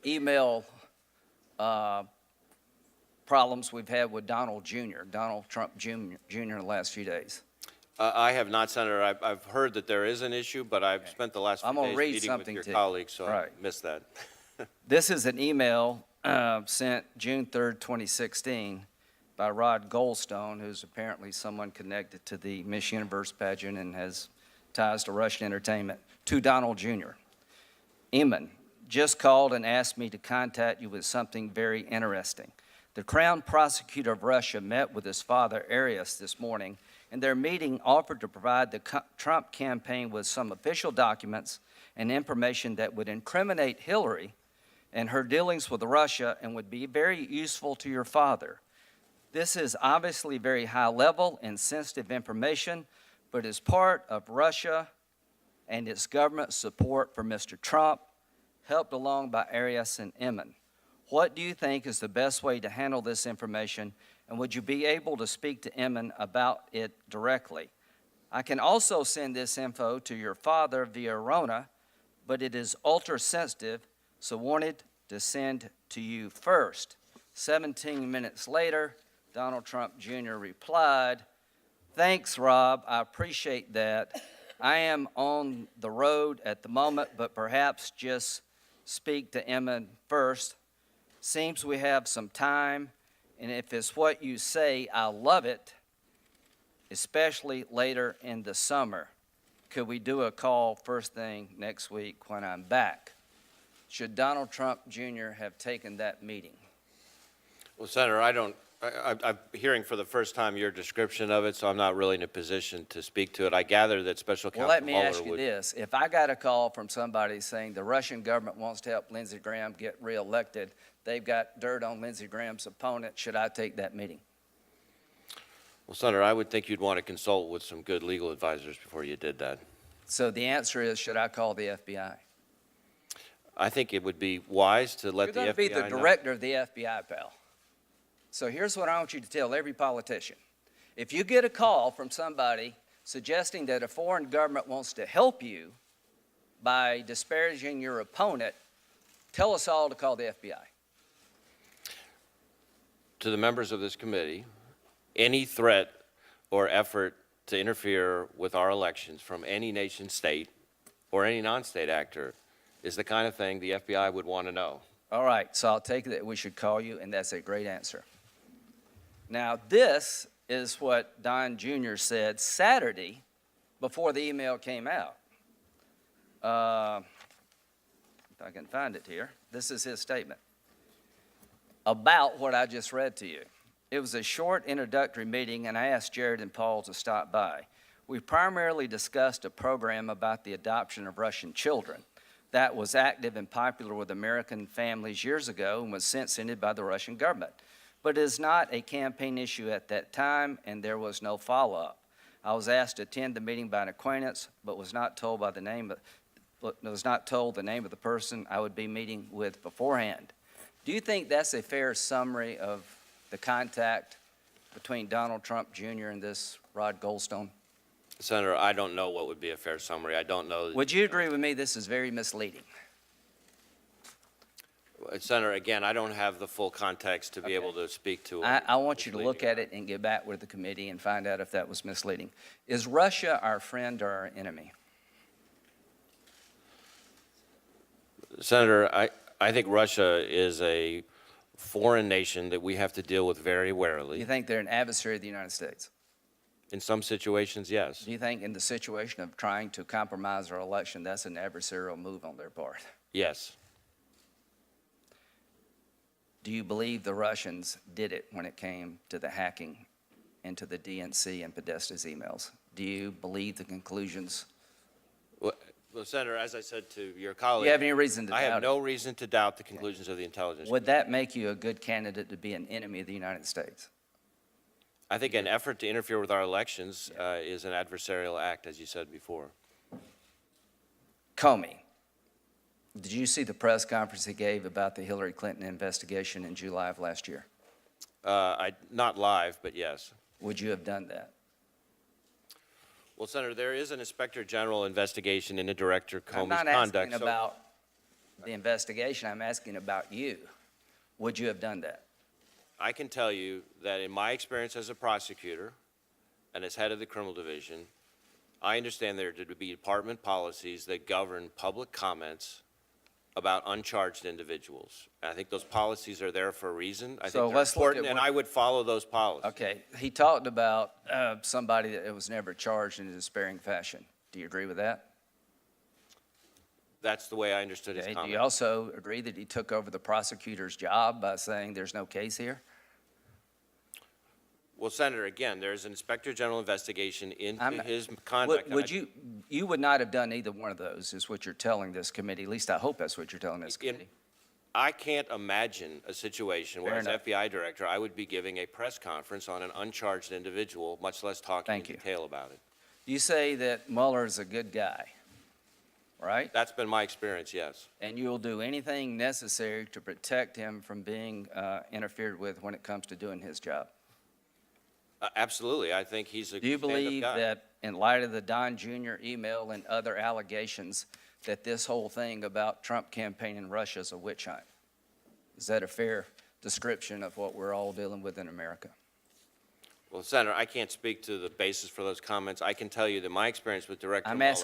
email problems we've had with Donald Trump Jr. in the last few days. I have not, Senator. I've heard that there is an issue, but I've spent the last I'm few gonna days read meeting with something your to you. colleagues, so I Right. missed that. This is an email sent June 3rd, 2016 by Rod Goldstone, who's apparently someone connected to the Miss Universe pageant and has ties to Russian entertainment, to Donald Jr. Eamon just called and asked me to contact you with something very interesting. The Crown Prosecutor of Russia met with his father, Arias, this morning, and their meeting offered to provide the Trump campaign with some official documents and information that would incriminate Hillary and her dealings with Russia and would be very useful to your father. This is obviously very high level and sensitive information, but is part of Russia and its government support for Mr. Trump, helped along by Arias and Eamon. What do you think is the best way to handle this information, and would you be able to speak to Eamon about it directly? I can also send this info to your father via Rona, but it is ultra sensitive, so wanted to send to you first. 17 minutes later, Donald Trump Jr. replied, "Thanks, Rob, I appreciate that. I am on the road at the moment, but perhaps just speak to Eamon first. Seems we have some time, and if it's what you say, I'll love it, especially later in the summer. Could we do a call first thing next week when I'm back?" Should Donald Trump Jr. have taken that meeting? Well, Senator, I'm hearing for the first time your description of it, so I'm not really in a position to speak to it. I gather that Special Counsel Well, let me Mueller ask you would. this. If I got a call from somebody saying the Russian government wants to help Lindsey Graham get reelected, they've got dirt on Lindsey Graham's opponent, should I take that meeting? Well, Senator, I would think you'd want to consult with some good legal advisors before you did that. So the answer is, should I call the FBI? I think it would be wise to let You're the going to be FBI the know. director of the FBI, pal. So here's what I want you to tell every politician. If you get a call from somebody suggesting that a foreign government wants to help you by disparaging your opponent, tell us all to call the FBI. To the members of this committee, any threat or effort to interfere with our elections from any nation state or any non-state actor is the kind of thing the FBI would want to know. All right, so I'll take it that we should call you, and that's a great answer. Now, this is what Don Jr. said Saturday before the email came out. If I can find it here, this is his statement about what I just read to you. It was a short introductory meeting, and I asked Jared and Paul to stop by. We primarily discussed a program about the adoption of Russian children that was active and popular with American families years ago and was since ended by the Russian government. But it is not a campaign issue at that time, and there was no follow-up. I was asked to attend the meeting by an acquaintance, but was not told the name of the person I would be meeting with beforehand. Do you think that's a fair summary of the contact between Donald Trump Jr. and this Rod Goldstone? Senator, I don't know what would be a fair summary. I don't know. Would you agree with me this is very misleading? Senator, again, I don't have the full context to be able to speak to it. I want you to look at it and get back with the committee and find out if that was misleading. Is Russia our friend or our enemy? Senator, I think Russia is a foreign nation that we have to deal with very warily. Do you think they're an adversary of the United States? In some situations, yes. Do you think in the situation of trying to compromise our election, that's an adversarial move on their part? Yes. Do you believe the Russians did it when it came to the hacking into the DNC and Podesta's emails? Do you believe the conclusions? Well, Senator, as I said to your colleague, Do you have any reason to doubt I have it? no reason to doubt the conclusions of the intelligence. Would that make you a good candidate to be an enemy of the United States? I think an effort to interfere with our elections is an adversarial act, as you said before. Comey, did you see the press conference he gave about the Hillary Clinton investigation in July of last year? Not live, but yes. Would you have done that? Well, Senator, there is an Inspector General investigation into Director I'm Comey's not conduct. asking about the investigation. I'm asking about you. Would you have done that? I can tell you that in my experience as a prosecutor and as head of the criminal division, I understand there to be department policies that govern public comments about uncharged individuals. And I think those policies are there for a reason. I So think they're let's look at important, and what- I would follow those policies. Okay, he talked about somebody that was never charged in a despairing fashion. Do you agree with that? That's the way I understood his Okay, do comment. you also agree that he took over the prosecutor's job by saying there's no case here? Well, Senator, again, there's an Inspector General investigation into I'm- his conduct. and Would I- you would not have done either one of those, is what you're telling this committee. At least I hope that's what you're telling this In- committee. I can't imagine a situation where, Fair as enough. FBI director, I would be giving a press conference on an uncharged individual, much less talking in Thank you. detail about it. You say that Mueller is a good guy, right? That's been my experience, yes. And you'll do anything necessary to protect him from being interfered with when it comes to doing his job. Absolutely. I think he's a Do you stand-up believe guy. that in light of the Don Jr. email and other allegations, that this whole thing about Trump campaign in Russia is a witch hunt? Is that a fair description of what we're all dealing with in America? Well, Senator, I can't speak to the basis for those comments. I can tell you that my experience with Director I'm Mueller asking